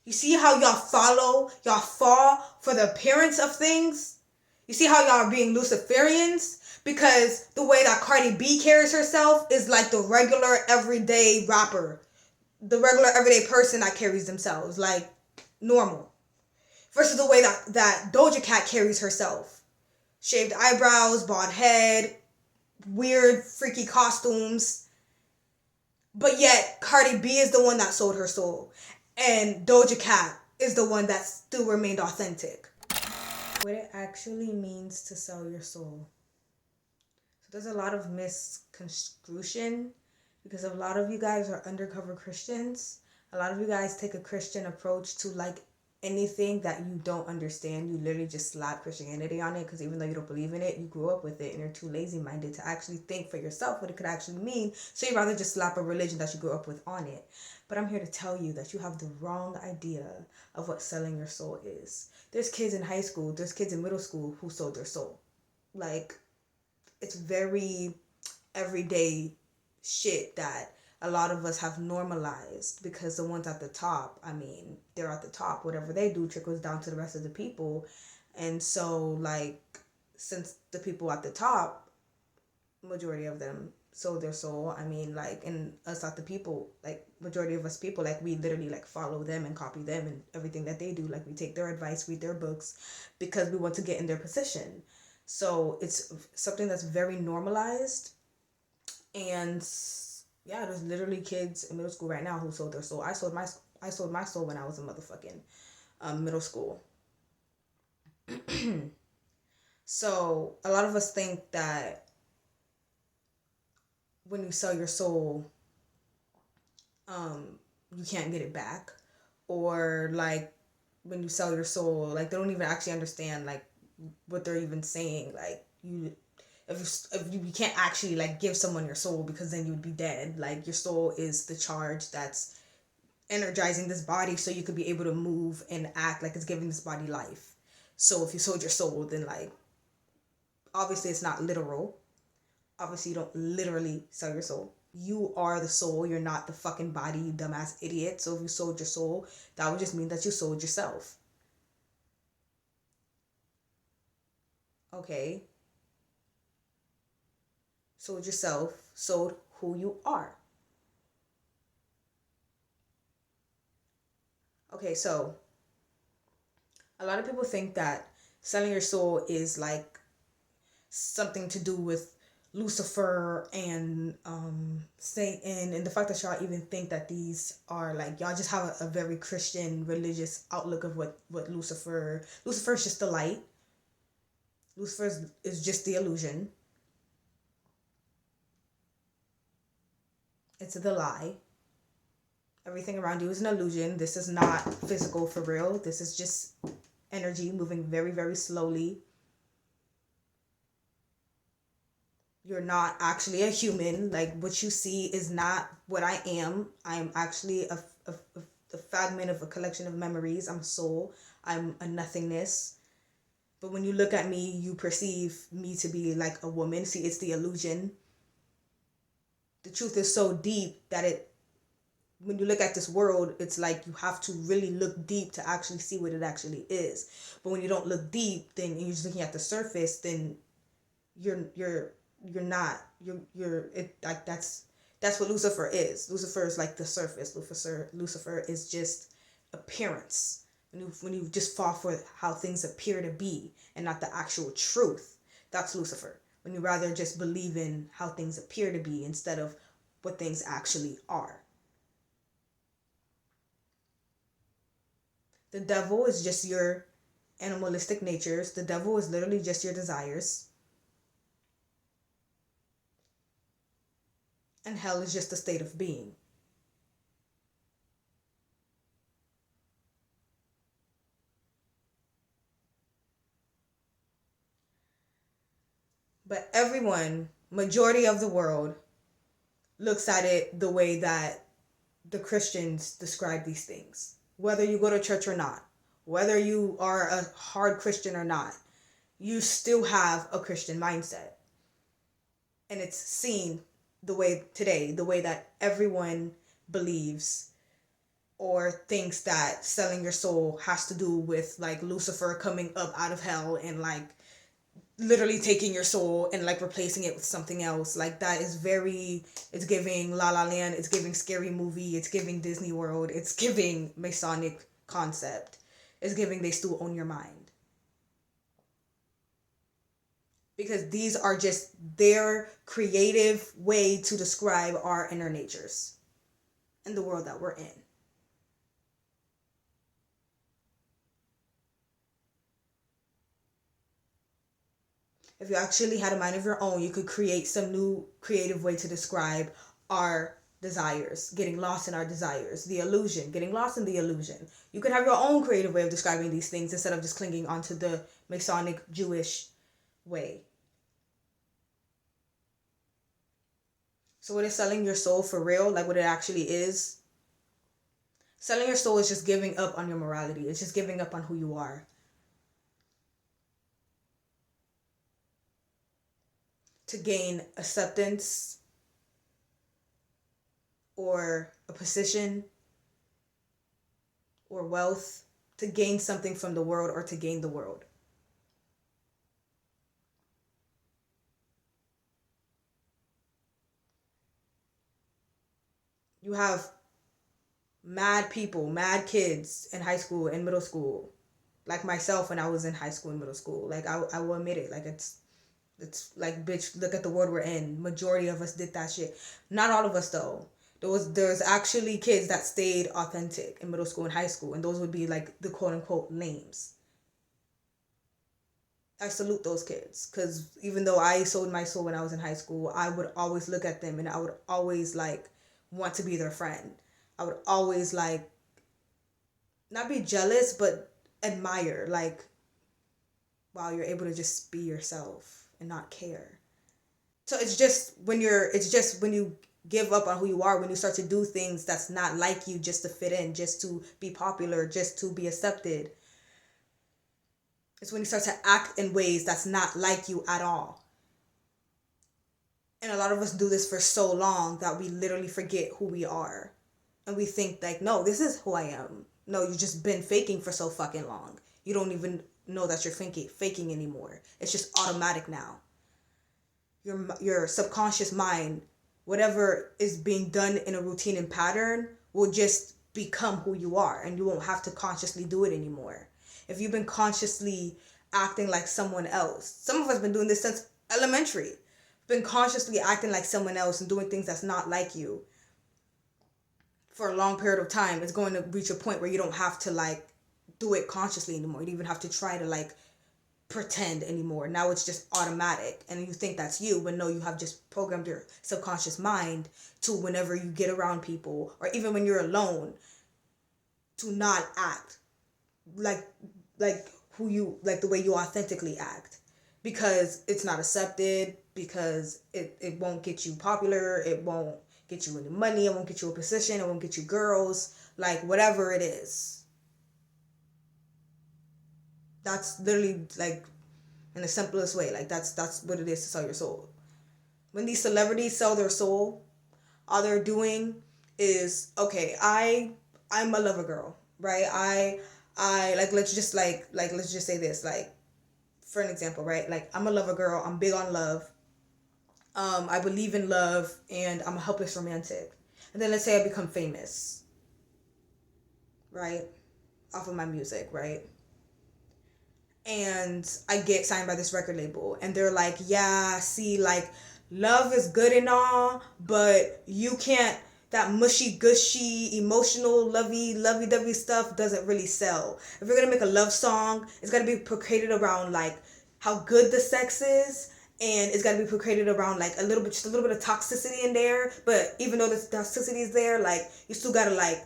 You see how y'all fall for the appearance of things? You see how y'all are being Luciferians? Because the way that Cardi B carries herself is like the regular everyday rapper. The regular everyday person that carries themselves. Like normal. Versus the way that Doja Cat carries herself. Shaved eyebrows, bald head, weird, freaky costumes. But yet, Cardi B is the one that sold her soul. And Doja Cat is the one that still remained authentic. What it actually means to sell your soul. So there's a lot of misconstruction because a lot of you guys are undercover Christians. A lot of you guys take a Christian approach to like anything that you don't understand. You literally just slap Christianity on it because even though you don't believe in it, you grew up with it and you're too lazy-minded to actually think for yourself what it could actually mean. So you'd rather just slap a religion that you grew up with on it. But I'm here to tell you that you have the wrong idea of what selling your soul is. There's kids in high school, there's kids in middle school who sold their soul. Like, it's very everyday shit that a lot of us have normalized because the ones at the top, I mean, they're at the top. Whatever they do trickles down to the rest of the people. And so, like, since the people at the top, majority of them sold their soul, I mean, like, and us at the people, like, majority of us people, like, we literally, like, follow them and copy them and everything that they do. Like, we take their advice, read their books because we want to get in their position. So it's something that's very normalized. And yeah, there's literally kids in middle school right now who sold their soul. I sold my soul when I was in motherfucking middle school. So a lot of us think that when you sell your soul, you can't get it back, or like when you sell your soul, like they don't even actually understand like what they're even saying. Like if you can't actually like give someone your soul because then you would be dead. Like your soul is the charge that's energizing this body so you could be able to move and act like it's giving this body life. So if you sold your soul, then like obviously it's not literal. Obviously you don't literally sell your soul. You are the soul. You're not the fucking body, you dumbass idiot. So if you sold your soul, that would just mean that you sold yourself. Okay? Sold yourself, sold who you are. Okay, so a lot of people think that selling your soul is like something to do with Lucifer and Satan, and the fact that y'all even think that these are like y'all just have a very Christian religious outlook of what Lucifer is just the light. Lucifer is just the illusion. It's the lie. Everything around you is an illusion. This is not physical for real. This is just energy moving very, very slowly. You're not actually a human. Like what you see is not what I am. I'm actually a fragment of a collection of memories. I'm a soul. I'm a nothingness. But when you look at me, you perceive me to be like a woman. See, it's the illusion. The truth is so deep that when you look at this world, it's like you have to really look deep to actually see what it actually is. But when you don't look deep, then you're just looking at the surface, then you're not it like that's what Lucifer is. Lucifer is like the surface. Lucifer is just appearance. When you just fall for how things appear to be and not the actual truth, that's Lucifer. When you rather just believe in how things appear to be instead of what things actually are. The devil is just your animalistic natures. The devil is literally just your desires. And hell is just a state of being. But everyone, majority of the world, looks at it the way that the Christians describe these things. Whether you go to church or not, whether you are a hard Christian or not, you still have a Christian mindset. And it's seen the way today, the way that everyone believes or thinks that selling your soul has to do with like Lucifer coming up out of hell and like literally taking your soul and like replacing it with something else. Like that is very, it's giving La La Land, it's giving Scary Movie, it's giving Disney World, it's giving Masonic concept, it's giving they still own your mind. Because these are just their creative way to describe our inner natures and the world that we're in. If you actually had a mind of your own, you could create some new creative way to describe our desires, getting lost in our desires, the illusion, getting lost in the illusion. You could have your own creative way of describing these things instead of just clinging onto the Masonic Jewish way. So what is selling your soul for real? Like what it actually is? Selling your soul is just giving up on your morality. It's just giving up on who you are. To gain acceptance or a position or wealth, to gain something from the world or to gain the world. You have mad people, mad kids in high school and middle school. Like myself when I was in high school and middle school. Like I will admit it. Like it's like, bitch, look at the world we're in. Majority of us did that shit. Not all of us though. There's actually kids that stayed authentic in middle school and high school, and those would be like the quote unquote lames. I salute those kids because even though I sold my soul when I was in high school, I would always look at them and I would always like want to be their friend. I would always like not be jealous but admire, like, wow, you're able to just be yourself and not care. So it's just when you give up on who you are, when you start to do things that's not like you just to fit in, just to be popular, just to be accepted. It's when you start to act in ways that's not like you at all. And a lot of us do this for so long that we literally forget who we are. And we think like, no, this is who I am. No, you've just been faking for so fucking long. You don't even know that you're faking anymore. It's just automatic now. Your subconscious mind, whatever is being done in a routine and pattern, will just become who you are, and you won't have to consciously do it anymore. If you've been consciously acting like someone else, some of us have been doing this since elementary, been consciously acting like someone else and doing things that's not like you for a long period of time, it's going to reach a point where you don't have to like do it consciously anymore. You don't even have to try to like pretend anymore. Now it's just automatic, and you think that's you, but no, you have just programmed your subconscious mind to, whenever you get around people or even when you're alone, to not act like who you, like the way you authentically act, because it's not accepted, because it won't get you popular, it won't get you any money, it won't get you a position, it won't get you girls, like whatever it is. That's literally like, in the simplest way, like that's what it is to sell your soul. When these celebrities sell their soul, all they're doing is, okay, I'm a lover girl, right? I like, let's just say this, like, for an example, right? Like, I'm a lover girl, I'm big on love. I believe in love, and I'm a helpless romantic. And then let's say I become famous, right? Off of my music, right? And I get signed by this record label, and they're like, yeah, see, like, love is good and all, but you can't, that mushy gushy emotional lovey-dovey stuff doesn't really sell. If you're gonna make a love song, it's gotta be portrayed around like how good the sex is, and it's gotta be portrayed around like just a little bit of toxicity in there. But even though the toxicity is there, like, you still gotta like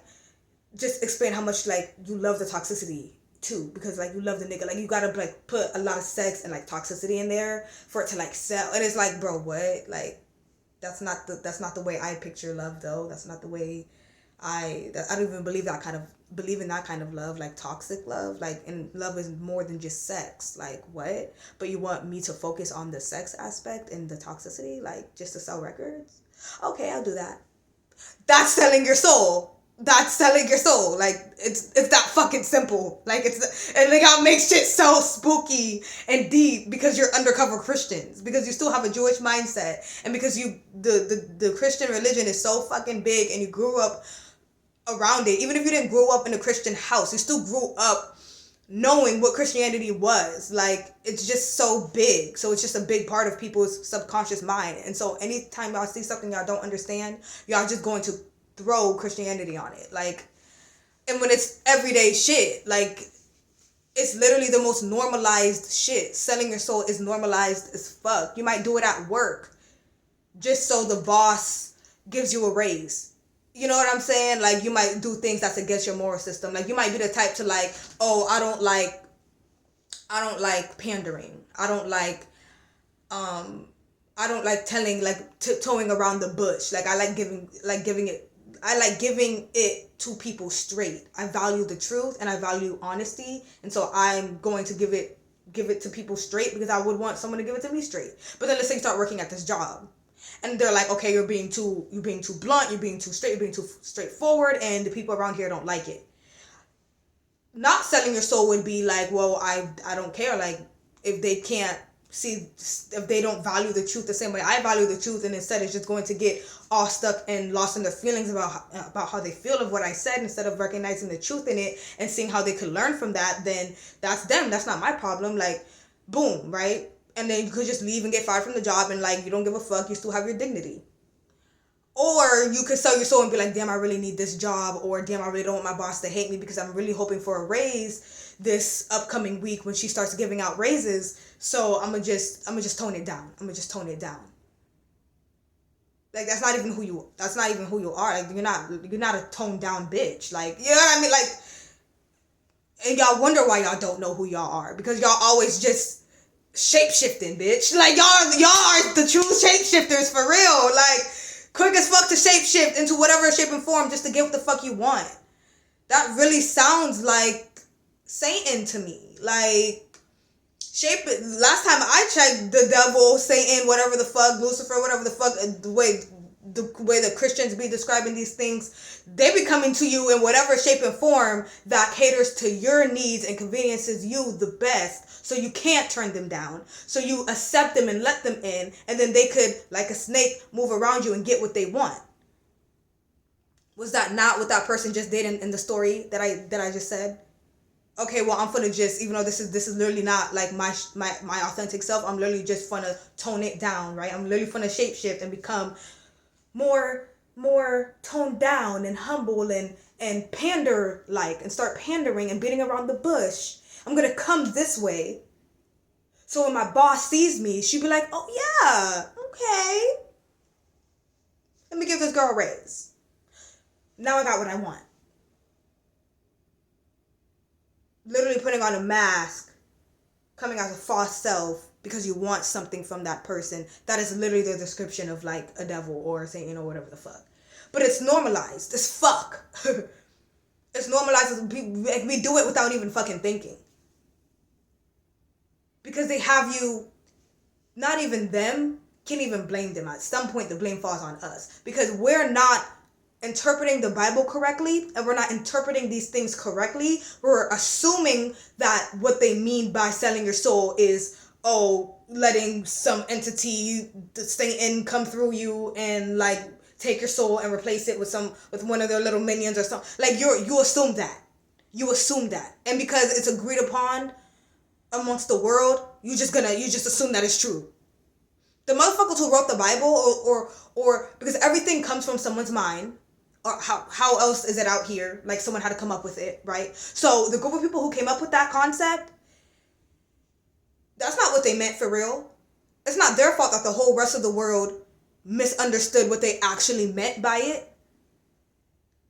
just explain how much like you love the toxicity too, because like you love the nigga, like you gotta like put a lot of sex and like toxicity in there for it to like sell. And it's like, bro, what? Like, that's not the way I picture love though. That's not the way I don't even believe in that kind of love, like toxic love. Like, and love is more than just sex. Like, what? But you want me to focus on the sex aspect and the toxicity, like, just to sell records? Okay, I'll do that. That's selling your soul. that's selling your soul. Like it's that fucking simple. Like and like how it makes shit so spooky and deep because you're undercover Christians, because you still have a Jewish mindset, and because the Christian religion is so fucking big and you grew up around it. Even if you didn't grow up in a Christian house, you still grew up knowing what Christianity was. Like it's just so big, so it's just a big part of people's subconscious mind. And so anytime y'all see something y'all don't understand, y'all just going to throw Christianity on it. Like, and when it's everyday shit, like it's literally the most normalized shit. Selling your soul is normalized as fuck. You might do it at work just so the boss gives you a raise. You know what I'm saying? Like you might do things that's against your moral system. Like you might be the type to like, oh, I don't like pandering. I don't like telling, like tiptoeing around the bush. Like I like giving it to people straight. I value the truth and I value honesty, and so I'm going to give it to people straight because I would want someone to give it to me straight. But then let's say you start working at this job, and they're like, okay, you're being too blunt, you're being too straight, you're being too straightforward, and the people around here don't like it. Not selling your soul would be like, well, I don't care. Like if they can't see, if they don't value the truth the same way I value the truth, and instead it's just going to get all stuck and lost in their feelings about how they feel of what I said, instead of recognizing the truth in it and seeing how they could learn from that, then that's them. That's not my problem. Like, boom, right? And then you could just leave and get fired from the job, and like you don't give a fuck. You still have your dignity. Or you could sell your soul and be like, damn, I really need this job, or damn, I really don't want my boss to hate me because I'm really hoping for a raise this upcoming week when she starts giving out raises. So I'm gonna just tone it down. I'm gonna just tone it down. Like that's not even who you are. Like you're not a toned down bitch. Like, you know what I mean? Like, and y'all wonder why y'all don't know who y'all are, because y'all always just shape-shifting, bitch. Like y'all are the true shapeshifters for real. Like, quick as fuck to shapeshift into whatever shape and form just to get what the fuck you want. That really sounds like Satan to me. Like, last time I checked, the devil, Satan, whatever the fuck, Lucifer, whatever the fuck, the way the Christians be describing these things, they be coming to you in whatever shape and form that caters to your needs and conveniences you the best, so you can't turn them down, so you accept them and let them in, and then they could, like a snake, move around you and get what they want. Was that not what that person just did in the story that I just said? Okay, well, I'm gonna just, even though this is literally not like my authentic self, I'm literally just gonna tone it down, right? I'm literally gonna shapeshift and become more toned down and humble and pander like, and start pandering and beating around the bush. I'm gonna come this way, so when my boss sees me, she'd be like, oh yeah, okay, let me give this girl a raise. Now I got what I want. Literally putting on a mask, coming as a false self because you want something from that person. That is literally the description of like a devil or Satan or whatever the fuck. But it's normalized as fuck. It's normalized. We do it without even fucking thinking. Because they have you, not even them, can't even blame them. At some point the blame falls on us. Because we're not interpreting the Bible correctly, and we're not interpreting these things correctly. We're assuming that what they mean by selling your soul is, oh, letting some entity, Satan, come through you and like take your soul and replace it with one of their little minions or something. Like you assume that, and because it's agreed upon amongst the world, you just assume that it's true. The motherfuckers who wrote the Bible, or because everything comes from someone's mind. Or how else is it out here? Like someone had to come up with it, right? So the group of people who came up with that concept, that's not what they meant for real. It's not their fault that the whole rest of the world misunderstood what they actually meant by it.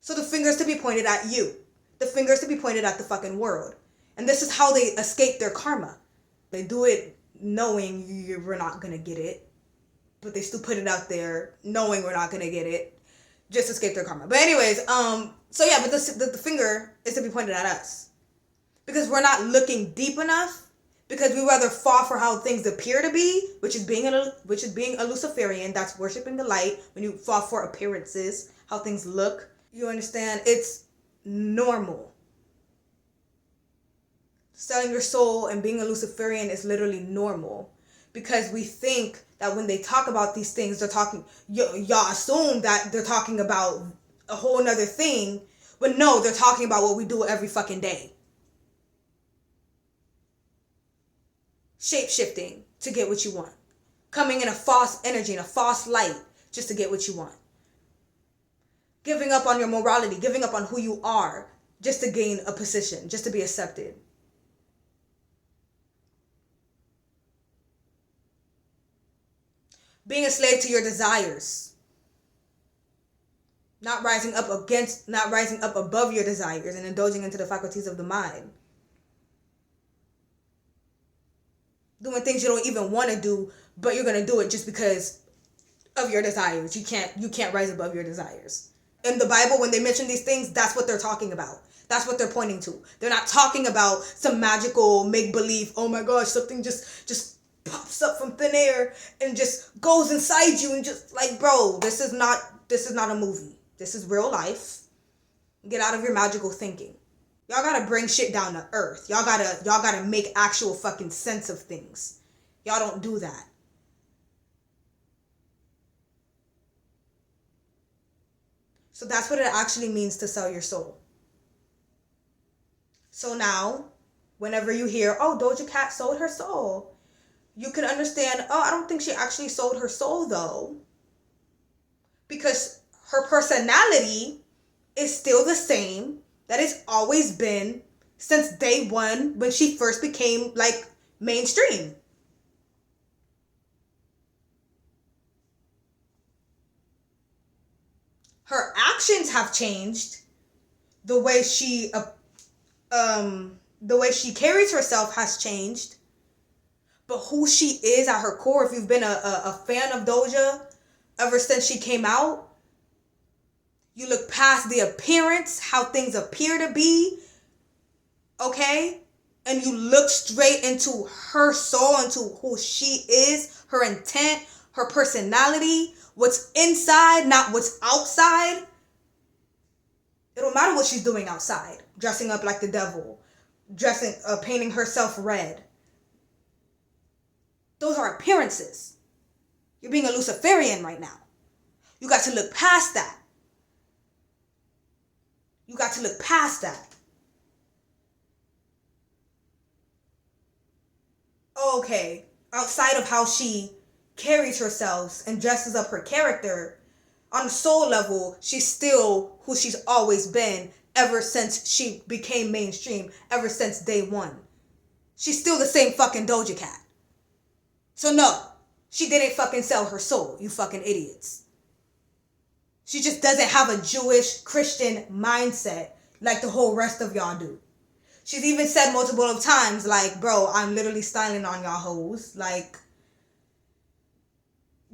So the finger's to be pointed at you. The finger's to be pointed at the fucking world. And this is how they escape their karma. They do it knowing we're not gonna get it, but they still put it out there knowing we're not gonna get it. Just escape their karma. But anyways, so yeah, but the finger is to be pointed at us. Because we're not looking deep enough. Because we rather fall for how things appear to be, which is being a Luciferian, that's worshiping the light. When you fall for appearances, how things look, You understand? It's normal. Selling your soul and being a Luciferian is literally normal. Because we think that when they talk about these things, they're talking, y'all assume that they're talking about a whole nother thing. But no, they're talking about what we do every fucking day. Shape-shifting to get what you want. Coming in a false energy, in a false light, just to get what you want. Giving up on your morality, giving up on who you are, just to gain a position, just to be accepted. Being a slave to your desires. Not rising up above your desires and indulging into the faculties of the mind. Doing things you don't even want to do, but you're gonna do it just because of your desires. You can't rise above your desires. In the Bible, when they mention these things, that's what they're talking about. That's what they're pointing to. They're not talking about some magical make-believe, oh my gosh, something just pops up from thin air and just goes inside you and just like, bro, this is not a movie. This is real life. Get out of your magical thinking. Y'all gotta bring shit down to earth. Y'all gotta make actual fucking sense of things. Y'all don't do that. So that's what it actually means to sell your soul. So now, whenever you hear, oh, Doja Cat sold her soul, you can understand, oh, I don't think she actually sold her soul though. Because her personality is still the same that it's always been since day one when she first became like mainstream. Her actions have changed. The way she carries herself has changed. But who she is at her core, if you've been a fan of Doja ever since she came out, you look past the appearance, how things appear to be, okay? And you look straight into her soul, into who she is, her intent, her personality, what's inside, not what's outside. It don't matter what she's doing outside. Dressing up like the devil, painting herself red. Those are appearances. You're being a Luciferian right now. You got to look past that. You got to look past that. Okay, outside of how she carries herself and dresses up her character, on a soul level, she's still who she's always been ever since she became mainstream, ever since day one. She's still the same fucking Doja Cat. So no, she didn't fucking sell her soul, you fucking idiots. She just doesn't have a Jewish Christian mindset like the whole rest of y'all do. She's even said multiple of times, like, bro, I'm literally styling on y'all hoes. Like,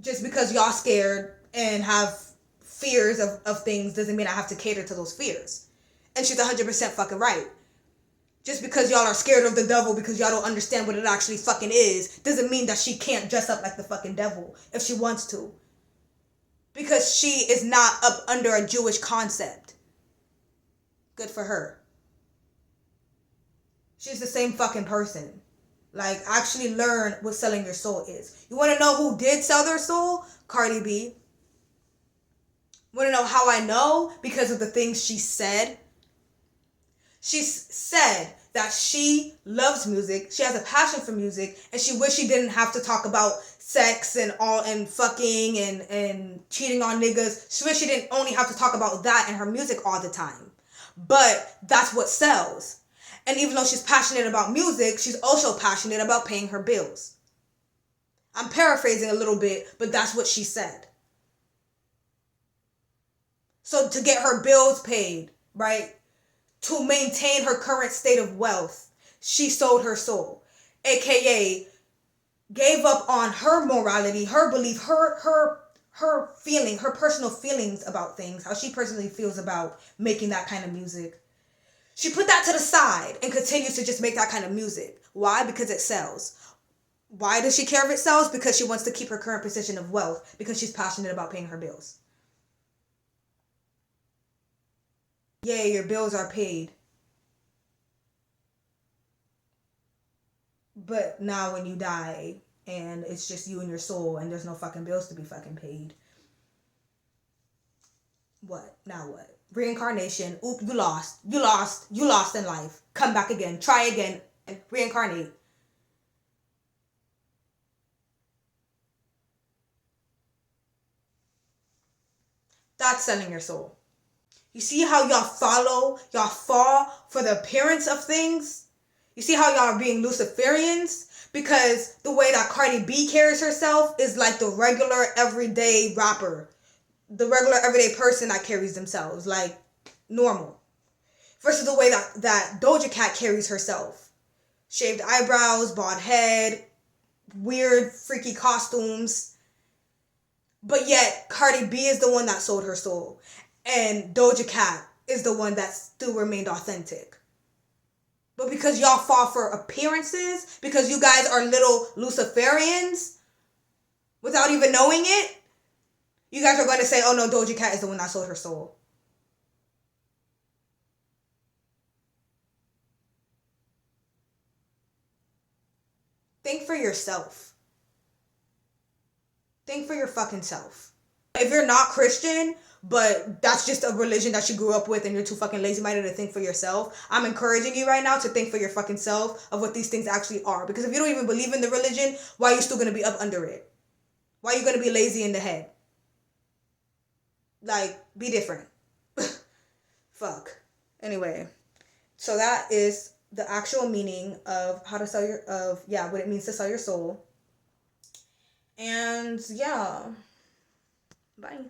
just because y'all scared and have fears of things doesn't mean I have to cater to those fears. And she's 100% fucking right. Just because y'all are scared of the devil because y'all don't understand what it actually fucking is, doesn't mean that she can't dress up like the fucking devil if she wants to. Because she is not up under a Jewish concept. Good for her. She's the same fucking person. Like, actually learn what selling your soul is. You want to know who did sell their soul? Cardi B. Want to know how I know? Because of the things she said. She said that she loves music, she has a passion for music, and she wished she didn't have to talk about sex and fucking and cheating on niggas. She wished she didn't only have to talk about that in her music all the time. But that's what sells. And even though she's passionate about music, she's also passionate about paying her bills. I'm paraphrasing a little bit, but that's what she said. So to get her bills paid, right? To maintain her current state of wealth, she sold her soul. AKA gave up on her morality, her belief, her feeling, her personal feelings about things, how she personally feels about making that kind of music. She put that to the side and continues to just make that kind of music. Why? Because it sells. Why does she care if it sells? Because she wants to keep her current position of wealth, because she's passionate about paying her bills. Yeah, your bills are paid. But now when you die and it's just you and your soul and there's no fucking bills to be fucking paid, what? Now what? Reincarnation. Oop, you lost. You lost. You lost in life. Come back again. Try again and reincarnate. That's selling your soul. You see how y'all fall for the appearance of things? You see how y'all are being Luciferians? Because the way that Cardi B carries herself is like the regular everyday rapper. The regular everyday person that carries themselves like normal. Versus the way that Doja Cat carries herself. Shaved eyebrows, bald head, weird freaky costumes. But yet Cardi B is the one that sold her soul. And Doja Cat is the one that still remained authentic. But because y'all fall for appearances, because you guys are little Luciferians, without even knowing it, you guys are going to say, oh no, Doja Cat is the one that sold her soul. Think for yourself. Think for your fucking self. If you're not Christian, but that's just a religion that you grew up with and you're too fucking lazy minded to think for yourself, I'm encouraging you right now to think for your fucking self of what these things actually are. Because if you don't even believe in the religion, why are you still going to be up under it? Why are you going to be lazy in the head? Like, be different. Fuck. Anyway, so that is the actual meaning of how to sell your, what it means to sell your soul. And yeah, bye.